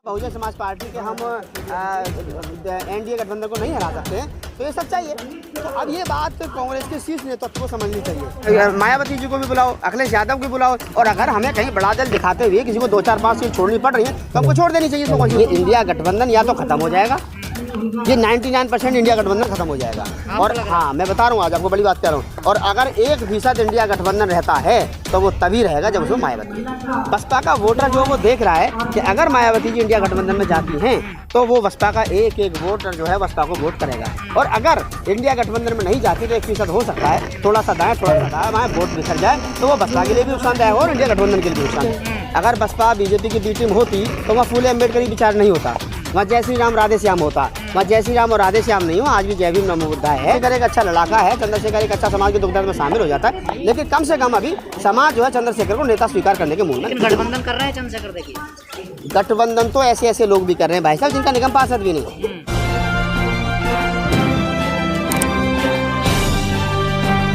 Bahujan Samaj party के हम NDA गठबंधन को नहीं हरा सकते हैं, तो ये सच्चाई है। तो अब ये बात कांग्रेस के शीर्ष नेतृत्व को समझनी चाहिए। मायावती जी को भी बुलाओ, अखिलेश यादव को बुलाओ, और अगर हमें कहीं बड़ा दल दिखाते हुए किसी को 2-4-5 सीट छोड़नी पड़ रही है तो हमको छोड़ देनी चाहिए। तो ये इंडिया गठबंधन या तो खत्म हो जाएगा, ये 99% इंडिया गठबंधन खत्म हो जाएगा। और हाँ, मैं बता रहा हूँ, आज आपको बड़ी बात कह रहा हूँ। और अगर 1% इंडिया गठबंधन रहता है तो वो तभी रहेगा जब उसमें मायावती, बसपा का वोटर जो वो देख रहा है कि अगर मायावती जी इंडिया गठबंधन में जाती हैं तो वो बसपा का एक वोटर जो है बसपा को वोट करेगा। और अगर इंडिया गठबंधन में नहीं जाती तो 1% हो सकता है, थोड़ा सा दाएं थोड़ा सा दाएं वोट बिखर जाए, तो वो बसपा के लिए भी नुकसानदायक और इंडिया गठबंधन के लिए भी नुकसान। अगर बसपा बीजेपी की बी टीम होती तो वहाँ फूले अम्बेडकरी विचार नहीं होता, वहाँ जय श्री राम राधे श्याम होता। वहाँ जय श्री राम और राधे श्याम नहीं हो, आज भी जय भीम नमो बुद्धाय है। एक अच्छा लड़ाका है, चंद्रशेखर एक अच्छा समाज के दुख दर्द में शामिल हो जाता है, लेकिन कम से कम अभी समाज जो है चंद्रशेखर को नेता स्वीकार करने के मूड में। गठबंधन कर रहे हैं चंद्रशेखर, देखिए गठबंधन तो ऐसे लोग भी कर रहे हैं भाई साहब, जिनका निगम पार्षद भी नहीं।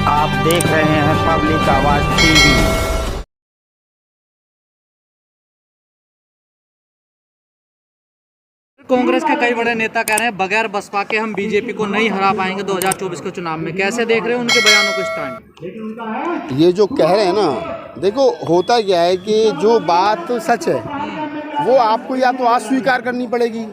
आप देख रहे हैं पब्लिक आवाज टीवी। कांग्रेस के कई बड़े नेता कह रहे हैं बगैर बसपा के हम बीजेपी को नहीं हरा पाएंगे 2024 के चुनाव में। कैसे देख रहे हैं उनके बयानों को इस टाइम? ये जो कह रहे हैं ना, देखो होता क्या है कि जो बात सच है वो आपको या तो आज स्वीकार करनी पड़ेगी,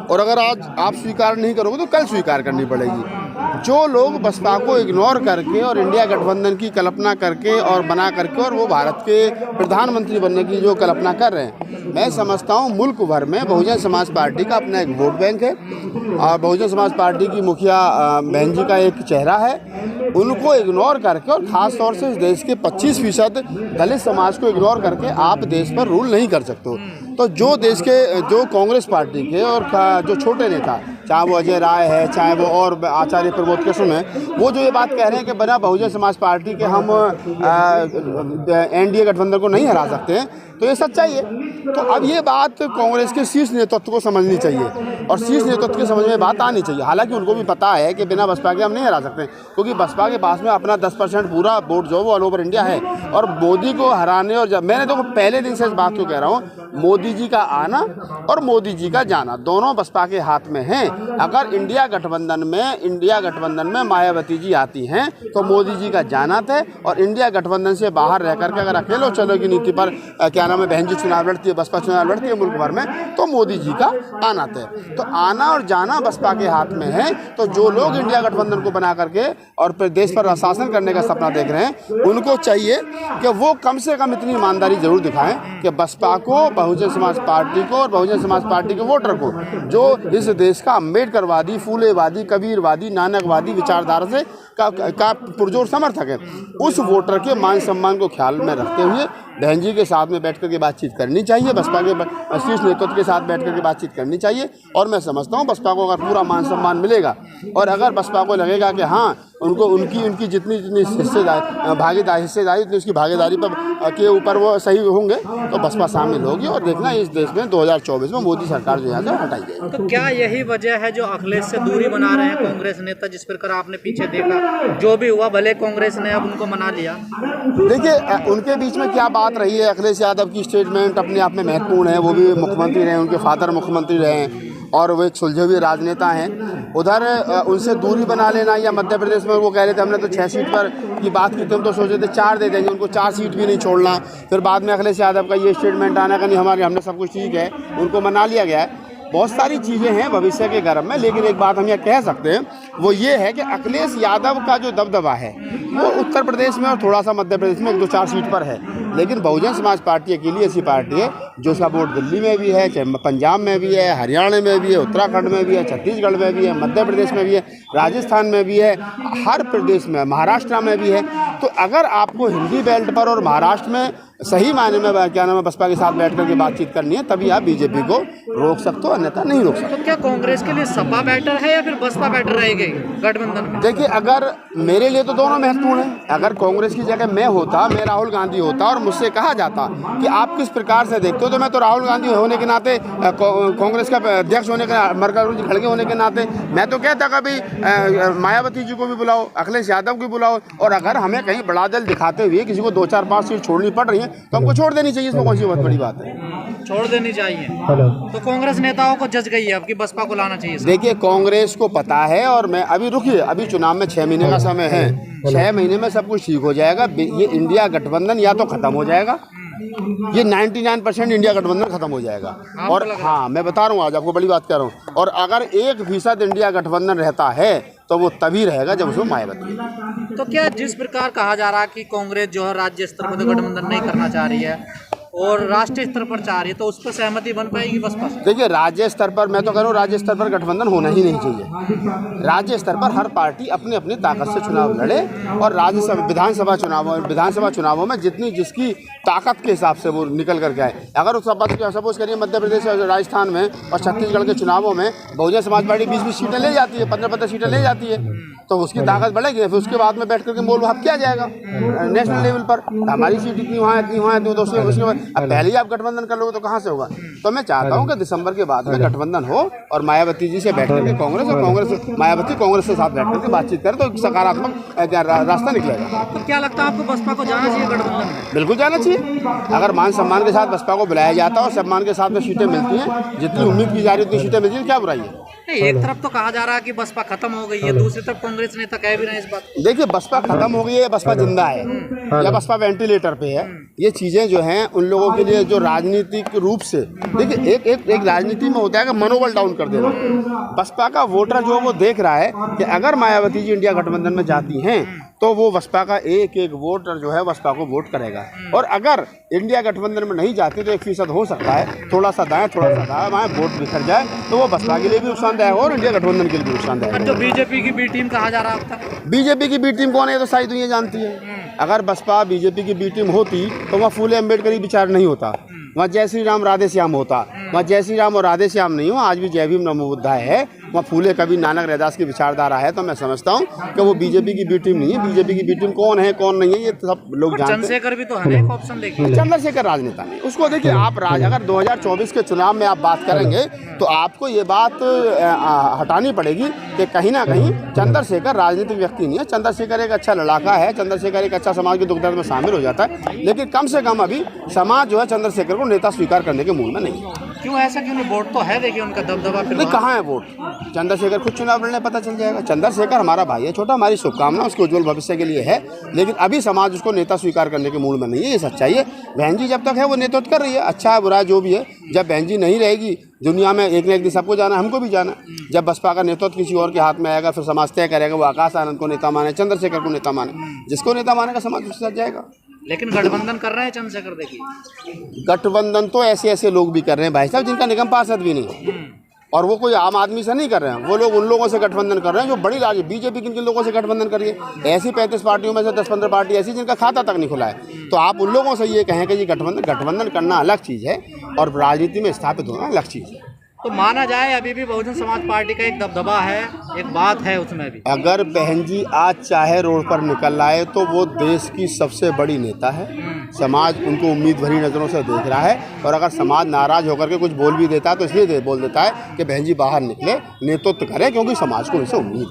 और अगर आज आप स्वीकार नहीं करोगे तो कल स्वीकार करनी पड़ेगी। जो लोग बसपा को इग्नोर करके और इंडिया गठबंधन की कल्पना करके और बना करके और वो भारत के प्रधानमंत्री बनने की जो कल्पना कर रहे हैं, मैं समझता हूँ मुल्क भर में बहुजन समाज पार्टी का अपना एक वोट बैंक है, और बहुजन समाज पार्टी की मुखिया बहन जी का एक चेहरा है। उनको इग्नोर करके और ख़ास तौर से इस देश के 25% दलित समाज को इग्नोर करके आप देश पर रूल नहीं कर सकते हो। तो जो देश के जो कांग्रेस पार्टी के और जो छोटे नेता, चाहे वो अजय राय है, चाहे वो और आचार्य प्रमोद किशोर है, वो जो ये बात कह रहे हैं कि बिना बहुजन समाज पार्टी के हम एनडीए गठबंधन को नहीं हरा सकते हैं, तो ये सच्चाई है। तो अब ये बात कांग्रेस के शीर्ष नेतृत्व को समझनी चाहिए, और शीर्ष नेतृत्व के समझ में बात आनी चाहिए। हालांकि उनको भी पता है कि बिना बसपा के हम नहीं हरा सकते, क्योंकि बसपा के पास में अपना 10% पूरा वोट जो वो ऑल ओवर इंडिया है। और मोदी को हराने, और जब मैंने देखो पहले दिन से इस बात को कह रहा हूँ, मोदी जी का आना और मोदी जी का जाना दोनों बसपा के हाथ में हैं। अगर इंडिया गठबंधन में मायावती जी आती हैं तो मोदी जी का जाना तय, और इंडिया गठबंधन से बाहर रह करके अगर अकेले चलो की नीति पर क्या नाम है बहन जी चुनाव लड़ती है, बसपा चुनाव लड़ती है मुल्क भर में, तो मोदी जी का आना तय। तो आना और जाना बसपा के हाथ में है। तो जो लोग इंडिया गठबंधन को बना करके और प्रदेश पर शासन करने का सपना देख रहे हैं, उनको चाहिए कि वो कम से कम इतनी ईमानदारी जरूर दिखाएं कि बसपा को, बहुजन समाज पार्टी को और बहुजन समाज पार्टी के वोटर को, जो इस देश का अम्बेडकरवादी, फूलेवादी, कबीरवादी, नानकवादी विचारधारा से का पुरजोर समर्थक है, उस वोटर के मान सम्मान को ख्याल में रखते हुए बहन जी के साथ में बैठ कर के बातचीत करनी चाहिए, बसपा के शीर्ष नेतृत्व के साथ बैठ कर के बातचीत करनी चाहिए। और मैं समझता हूँ बसपा को अगर पूरा मान सम्मान मिलेगा, और अगर बसपा को लगेगा कि हाँ उनको उनकी जितनी हिस्सेदारी उसकी भागीदारी पर के ऊपर वो सही होंगे, तो बसपा शामिल होगी, और देखना इस देश में 2024 में मोदी सरकार जो यहाँ से हटाई जाएगी। तो क्या यही वजह है जो अखिलेश से दूरी बना रहे हैं कांग्रेस नेता, जिस प्रकार आपने पीछे देखा जो भी हुआ, भले कांग्रेस ने अब उनको मना लिया? देखिए उनके बीच में क्या बात रही है, अखिलेश यादव की स्टेटमेंट अपने आप में महत्वपूर्ण है। वो भी मुख्यमंत्री रहे, उनके फादर मुख्यमंत्री रहे और वो एक सुलझे हुए राजनेता हैं। उधर उनसे दूरी बना लेना, या मध्य प्रदेश में वो कह रहे थे हमने तो 6 सीट पर की बात की थी, हम तो सोच रहे थे 4 दे देंगे, उनको 4 सीट भी नहीं छोड़ना। फिर बाद में अखिलेश यादव का ये स्टेटमेंट आना कि नहीं हमने सब कुछ ठीक है, उनको मना लिया गया है। बहुत सारी चीज़ें हैं भविष्य के गर्भ में, लेकिन एक बात हम यह कह सकते हैं वो ये है कि अखिलेश यादव का जो दबदबा है वो उत्तर प्रदेश में और थोड़ा सा मध्य प्रदेश में 1-2-4 सीट पर है। लेकिन बहुजन समाज पार्टी अकेली ऐसी पार्टी है जो उसका वोट दिल्ली में भी है, पंजाब में भी है, हरियाणा में भी है, उत्तराखंड में भी है, छत्तीसगढ़ में भी है, मध्य प्रदेश में भी है, राजस्थान में भी है, हर प्रदेश में, महाराष्ट्र में भी है। तो अगर आपको हिंदी बेल्ट पर और महाराष्ट्र में सही मायने में क्या नाम है बसपा के साथ बैठ करके बातचीत करनी है, तभी आप बीजेपी को रोक सकते हो, अन्यथा नहीं रोक सकते। तो क्या कांग्रेस के लिए सपा बेटर है या फिर बसपा बेटर रहेगी गठबंधन में? देखिए अगर मेरे लिए तो दोनों महत्वपूर्ण है। अगर कांग्रेस की जगह मैं होता, मैं राहुल गांधी होता, और मुझसे कहा जाता कि आप किस प्रकार से देखते हो, तो मैं तो राहुल गांधी होने के नाते, कांग्रेस का अध्यक्ष होने के, मल्लिकार्जुन खड़गे होने के नाते मैं तो कहता कभी मायावती जी को भी बुलाओ, अखिलेश यादव को बुलाओ, और अगर हमें कहीं बड़ा दल दिखाते हुए किसी को 2-4-5 सीट छोड़नी पड़ रही है तो हमको छोड़ देनी चाहिए, इसमें कौन सी बहुत बड़ी बात है। छोड़ देनी चाहिए। तो कांग्रेस नेताओं को जज गई है अब कि बसपा को लाना चाहिए। देखिए कांग्रेस को पता है, और मैं अभी रुकिए, अभी चुनाव में 6 महीने का समय है, 6 महीने में सब कुछ ठीक हो जाएगा। ये इंडिया गठबंधन या तो खत्म हो जाएगा, ये 99% इंडिया गठबंधन खत्म हो जाएगा। और हाँ, मैं बता रहा हूँ, आज आपको बड़ी बात कह रहा हूँ, और अगर 1% इंडिया गठबंधन रहता है तो वो तभी रहेगा जब उसमें मायावती। तो क्या जिस प्रकार कहा जा रहा है कि कांग्रेस जो है राज्य स्तर पर तो गठबंधन नहीं करना चाह रही है और राष्ट्रीय स्तर पर चाह रही है, तो उस पर सहमति बन पाएगी बसपा से? देखिए राज्य स्तर पर, मैं तो कह रहा हूँ राज्य स्तर पर गठबंधन होना ही नहीं चाहिए। राज्य स्तर पर हर पार्टी अपनी अपनी ताकत से चुनाव लड़े, और राज्यसभा विधानसभा चुनावों में जितनी जिसकी ताकत के हिसाब से वो निकल करके आए। अगर उस सपोज करिए मध्य प्रदेश और राजस्थान में और छत्तीसगढ़ के चुनावों में बहुजन समाज पार्टी 20-20 सीटें ले जाती है, 15-15 सीटें ले जाती है, तो उसकी ताकत बढ़ेगी। फिर उसके बाद में बैठ करके मोल भाव किया जाएगा नेशनल लेवल पर, हमारी सीट इतनी वहाँ इतनी वहाँ, तो उसके बाद अब पहले ही आप गठबंधन कर लोगे तो कहाँ से होगा। तो मैं चाहता हूँ कि दिसंबर के बाद में गठबंधन हो और मायावती जी से बैठ करके मायावती कांग्रेस के साथ बैठ करके बातचीत करें, तो एक सकारात्मक रास्ता निकलेगा। तो क्या लगता है आपको बसपा को जाना चाहिए गठबंधन में? बिल्कुल जाना चाहिए। अगर मान सम्मान के साथ बसपा को बुलाया जाता है और सम्मान के साथ में सीटें मिलती हैं, जितनी उम्मीद की जा रही है उतनी सीटें मिलती हैं, क्या बुराई है? एक तरफ तो कहा जा रहा है कि बसपा खत्म हो गई है, दूसरी तरफ कांग्रेस नेता कह भी रहे हैं इस बात को। देखिए बसपा खत्म हो गई है, बसपा जिंदा है या बसपा वेंटिलेटर पे है, ये चीजें जो हैं उन लोगों के लिए जो राजनीतिक रूप से, देखिए एक राजनीति में होता है कि मनोबल डाउन कर देना। बसपा का वोटर जो वो देख रहा है कि अगर मायावती जी इंडिया गठबंधन में जाती हैं तो वो बसपा का एक वोटर जो है बसपा को वोट करेगा, और अगर इंडिया गठबंधन में नहीं जाती तो 1% हो सकता है थोड़ा सा दाएं थोड़ा सा बाएं वोट बिखर जाए, तो वो बसपा के लिए भी नुकसानदायक और इंडिया गठबंधन के लिए भी नुकसानदायक। जो बीजेपी की बी टीम कहा जा रहा है, बीजेपी की बी टीम कौन है तो सारी दुनिया जानती है। अगर बसपा बीजेपी की बी टीम होती तो वहाँ फूले अम्बेडकरी विचार नहीं होता, वहाँ जय श्री राम राधे श्याम होता। वहाँ जय श्री राम और राधे श्याम नहीं हो, आज भी जय भीम नमो बुद्धाय है। वहाँ फूले कभी नानक रैदास की विचारधारा है। तो मैं समझता हूँ कि वो बीजेपी की बी टीम नहीं है। बीजेपी की बी टीम कौन है कौन नहीं है ये तो सब लोग जानते हैं। चंद्रशेखर भी तो है एक ऑप्शन, देखिए चंद्रशेखर राजनेता नहीं, उसको देखिए आप अगर 2024 के चुनाव में आप बात करेंगे तो आपको ये बात हटानी पड़ेगी कि कहीं ना कहीं चंद्रशेखर राजनीतिक व्यक्ति नहीं है। चंद्रशेखर एक अच्छा लड़ाका है, चंद्रशेखर एक अच्छा समाज के दुख दर्द में शामिल हो जाता है, लेकिन कम से कम अभी समाज जो है चंद्रशेखर को नेता स्वीकार करने के मूड में नहीं है। क्यों ऐसा क्यों नहीं? वोट तो है, देखिए उनका दबदबा फिर कहाँ है वोट? चंद्रशेखर खुद चुनाव लड़ने पता चल जाएगा। चंद्रशेखर हमारा भाई है छोटा, हमारी शुभकामना उसके उज्जवल भविष्य के लिए है, लेकिन अभी समाज उसको नेता स्वीकार करने के मूड में नहीं है। ये सच्चाई है। बहन जी जब तक है वो नेतृत्व कर रही है, अच्छा है बुरा है जो भी है। जब बहन जी नहीं रहेगी दुनिया में एक न एक दिन सबको जाना, हमको भी जाना। जब बसपा का नेतृत्व किसी और के हाथ में आएगा फिर समाज तय करेगा वो आकाश आनंद को नेता माने, चंद्रशेखर को नेता माने। जिसको नेता मानेगा समाज उसके साथ जाएगा। लेकिन गठबंधन कर रहे हैं चंद्रशेखर, देखिए गठबंधन तो ऐसे लोग भी कर रहे हैं भाई साहब जिनका निगम पार्षद भी नहीं, और वो कोई आम आदमी से नहीं कर रहे हैं। वो लोग उन लोगों से गठबंधन कर रहे हैं जो बड़ी राज्य बीजेपी किन लोगों से गठबंधन कर रही है। ऐसी 35 पार्टियों में से 10-15 पार्टी ऐसी जिनका खाता तक नहीं खुला है। तो आप उन लोगों से ये कहें कि जी गठबंधन करना अलग चीज़ है और राजनीति में स्थापित होना अलग चीज़ है। तो माना जाए अभी भी बहुजन समाज पार्टी का एक दबदबा है, एक बात है उसमें भी। अगर बहन जी आज चाहे रोड पर निकल आए तो वो देश की सबसे बड़ी नेता है। समाज उनको उम्मीद भरी नज़रों से देख रहा है, और अगर समाज नाराज होकर के कुछ बोल भी देता है तो इसलिए बोल देता है कि बहन जी बाहर निकले नेतृत्व करें, क्योंकि समाज को उनसे उम्मीद